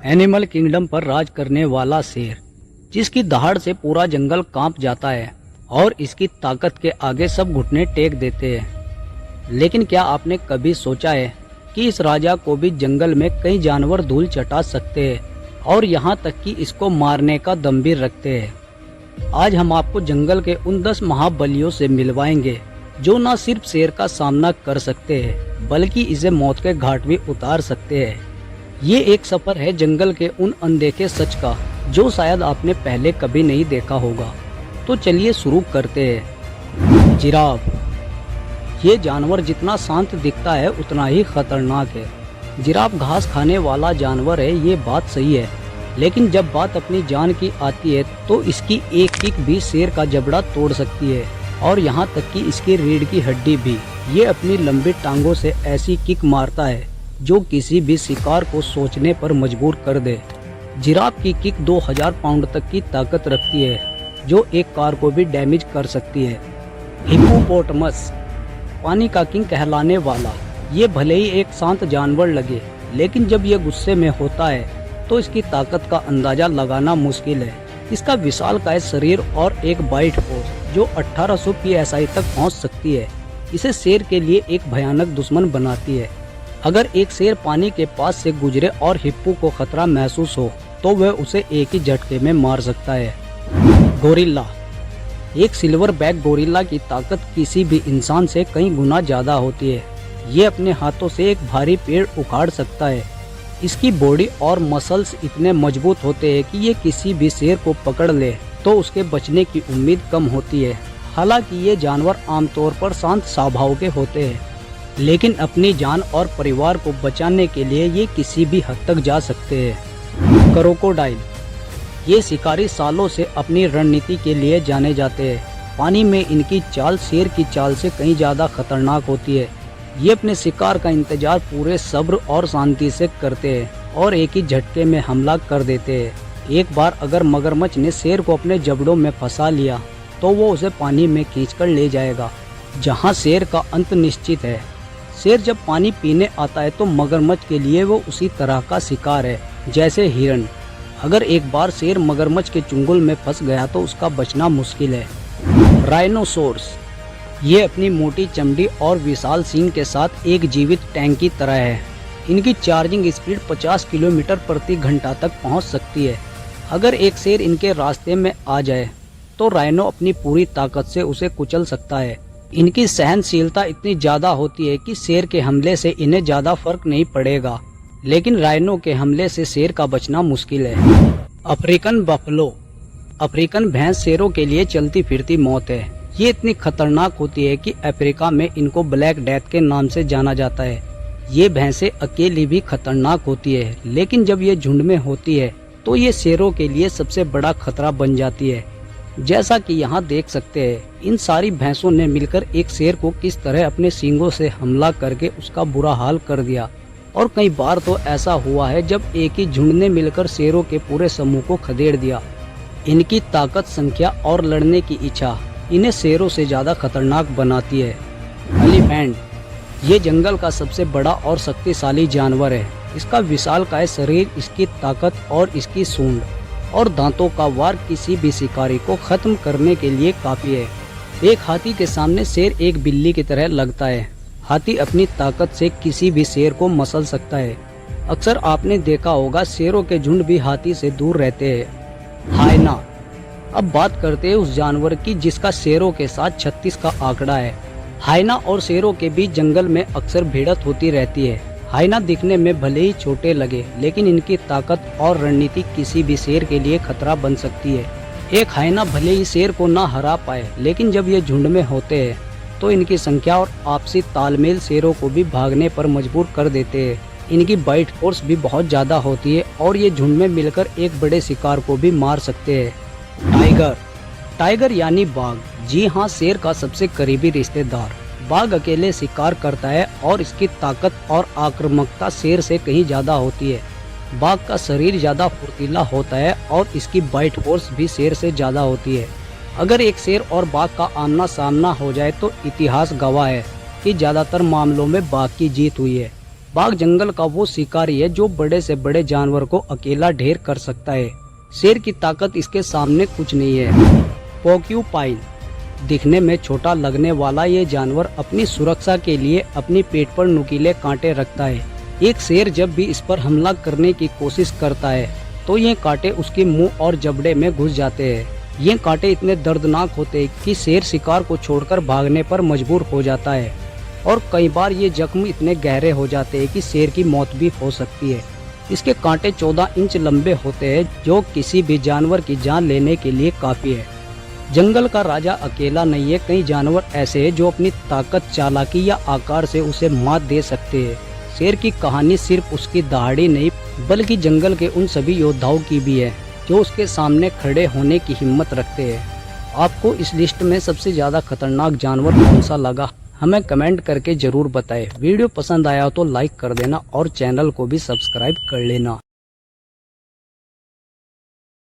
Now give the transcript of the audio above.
Animal kingdom पर राज करने वाला शेर, जिसकी दहाड़ से पूरा जंगल कांप जाता है और इसकी ताकत के आगे सब घुटने टेक देते हैं। लेकिन क्या आपने कभी सोचा है कि इस राजा को भी जंगल में कई जानवर धूल चटा सकते हैं और यहाँ तक कि इसको मारने का दम भी रखते हैं। आज हम आपको जंगल के उन 10 महाबलियों से मिलवाएंगे जो न सिर्फ शेर का सामना कर सकते हैं बल्कि इसे मौत के घाट भी उतार सकते हैं। ये एक सफर है जंगल के उन अनदेखे सच का जो शायद आपने पहले कभी नहीं देखा होगा। तो चलिए शुरू करते हैं। जिराफ, ये जानवर जितना शांत दिखता है उतना ही खतरनाक है। जिराफ घास खाने वाला जानवर है, ये बात सही है, लेकिन जब बात अपनी जान की आती है तो इसकी एक किक भी शेर का जबड़ा तोड़ सकती है और यहाँ तक कि इसकी रीढ़ की हड्डी भी। ये अपनी लंबी टांगों से ऐसी किक मारता है जो किसी भी शिकार को सोचने पर मजबूर कर दे। जिराफ की किक 2000 पाउंड तक की ताकत रखती है जो एक कार को भी डैमेज कर सकती है। हिप्पोपोटामस, पानी का किंग कहलाने वाला, ये भले ही एक शांत जानवर लगे लेकिन जब ये गुस्से में होता है तो इसकी ताकत का अंदाजा लगाना मुश्किल है। इसका विशालकाय शरीर और एक बाइट फोर्स जो 1800 psi तक पहुंच सकती है इसे शेर के लिए एक भयानक दुश्मन बनाती है। अगर एक शेर पानी के पास से गुजरे और हिप्पो को खतरा महसूस हो तो वह उसे एक ही झटके में मार सकता है। गोरिल्ला, एक सिल्वर बैक गोरिल्ला की ताकत किसी भी इंसान से कई गुना ज्यादा होती है। ये अपने हाथों से एक भारी पेड़ उखाड़ सकता है। इसकी बॉडी और मसल्स इतने मजबूत होते हैं कि ये किसी भी शेर को पकड़ ले तो उसके बचने की उम्मीद कम होती है। हालांकि ये जानवर आमतौर पर शांत स्वभाव के होते हैं, लेकिन अपनी जान और परिवार को बचाने के लिए ये किसी भी हद तक जा सकते हैं। क्रोकोडाइल, ये शिकारी सालों से अपनी रणनीति के लिए जाने जाते हैं। पानी में इनकी चाल शेर की चाल से कहीं ज्यादा खतरनाक होती है। ये अपने शिकार का इंतजार पूरे सब्र और शांति से करते हैं और एक ही झटके में हमला कर देते हैं। एक बार अगर मगरमच्छ ने शेर को अपने जबड़ों में फंसा लिया तो वो उसे पानी में खींचकर ले जाएगा, जहाँ शेर का अंत निश्चित है। शेर जब पानी पीने आता है तो मगरमच्छ के लिए वो उसी तरह का शिकार है जैसे हिरण। अगर एक बार शेर मगरमच्छ के चुंगल में फंस गया तो उसका बचना मुश्किल है। राइनोसोर्स, ये अपनी मोटी चमड़ी और विशाल सींग के साथ एक जीवित टैंक की तरह है। इनकी चार्जिंग स्पीड 50 किलोमीटर प्रति घंटा तक पहुंच सकती है। अगर एक शेर इनके रास्ते में आ जाए तो राइनो अपनी पूरी ताकत से उसे कुचल सकता है। इनकी सहनशीलता इतनी ज्यादा होती है कि शेर के हमले से इन्हें ज्यादा फर्क नहीं पड़ेगा, लेकिन राइनो के हमले से शेर का बचना मुश्किल है। अफ्रीकन बफलो, अफ्रीकन भैंस शेरों के लिए चलती फिरती मौत है। ये इतनी खतरनाक होती है कि अफ्रीका में इनको ब्लैक डेथ के नाम से जाना जाता है। ये भैंसें अकेली भी खतरनाक होती है, लेकिन जब ये झुंड में होती है तो ये शेरों के लिए सबसे बड़ा खतरा बन जाती है। जैसा कि यहाँ देख सकते हैं, इन सारी भैंसों ने मिलकर एक शेर को किस तरह अपने सींगों से हमला करके उसका बुरा हाल कर दिया। और कई बार तो ऐसा हुआ है जब एक ही झुंड ने मिलकर शेरों के पूरे समूह को खदेड़ दिया। इनकी ताकत, संख्या और लड़ने की इच्छा इन्हें शेरों से ज्यादा खतरनाक बनाती है। एलिफेंट, ये जंगल का सबसे बड़ा और शक्तिशाली जानवर है। इसका विशालकाय शरीर, इसकी ताकत और इसकी सूंड और दांतों का वार किसी भी शिकारी को खत्म करने के लिए काफी है। एक हाथी के सामने शेर एक बिल्ली की तरह लगता है। हाथी अपनी ताकत से किसी भी शेर को मसल सकता है। अक्सर आपने देखा होगा शेरों के झुंड भी हाथी से दूर रहते हैं। हाइना, अब बात करते हैं उस जानवर की जिसका शेरों के साथ 36 का आंकड़ा है। हाइना और शेरों के बीच जंगल में अक्सर भिड़ंत होती रहती है। हाइना दिखने में भले ही छोटे लगे, लेकिन इनकी ताकत और रणनीति किसी भी शेर के लिए खतरा बन सकती है। एक हाइना भले ही शेर को ना हरा पाए, लेकिन जब ये झुंड में होते हैं तो इनकी संख्या और आपसी तालमेल शेरों को भी भागने पर मजबूर कर देते हैं। इनकी बाइट फोर्स भी बहुत ज्यादा होती है और ये झुंड में मिलकर एक बड़े शिकार को भी मार सकते हैं। टाइगर, टाइगर यानी बाघ, जी हाँ, शेर का सबसे करीबी रिश्तेदार। बाघ अकेले शिकार करता है और इसकी ताकत और आक्रामकता शेर से कहीं ज्यादा होती है। बाघ का शरीर ज्यादा फुर्तीला होता है और इसकी बाइट फोर्स भी शेर से ज्यादा होती है। अगर एक शेर और बाघ का आमना सामना हो जाए तो इतिहास गवाह है कि ज्यादातर मामलों में बाघ की जीत हुई है। बाघ जंगल का वो शिकारी है जो बड़े से बड़े जानवर को अकेला ढेर कर सकता है। शेर की ताकत इसके सामने कुछ नहीं है। पोर्क्यूपाइन दिखने में छोटा लगने वाला ये जानवर अपनी सुरक्षा के लिए अपनी पेट पर नुकीले कांटे रखता है। एक शेर जब भी इस पर हमला करने की कोशिश करता है तो ये कांटे उसके मुंह और जबड़े में घुस जाते हैं। ये कांटे इतने दर्दनाक होते हैं कि शेर शिकार को छोड़कर भागने पर मजबूर हो जाता है और कई बार ये जख्म इतने गहरे हो जाते हैं कि शेर की मौत भी हो सकती है। इसके कांटे 14 इंच लंबे होते हैं जो किसी भी जानवर की जान लेने के लिए काफी है। जंगल का राजा अकेला नहीं है, कई जानवर ऐसे हैं जो अपनी ताकत, चालाकी या आकार से उसे मात दे सकते हैं। शेर की कहानी सिर्फ उसकी दहाड़ी नहीं बल्कि जंगल के उन सभी योद्धाओं की भी है जो उसके सामने खड़े होने की हिम्मत रखते हैं। आपको इस लिस्ट में सबसे ज्यादा खतरनाक जानवर कौन सा लगा, हमें कमेंट करके जरूर बताएं। वीडियो पसंद आया तो लाइक कर देना और चैनल को भी सब्सक्राइब कर लेना।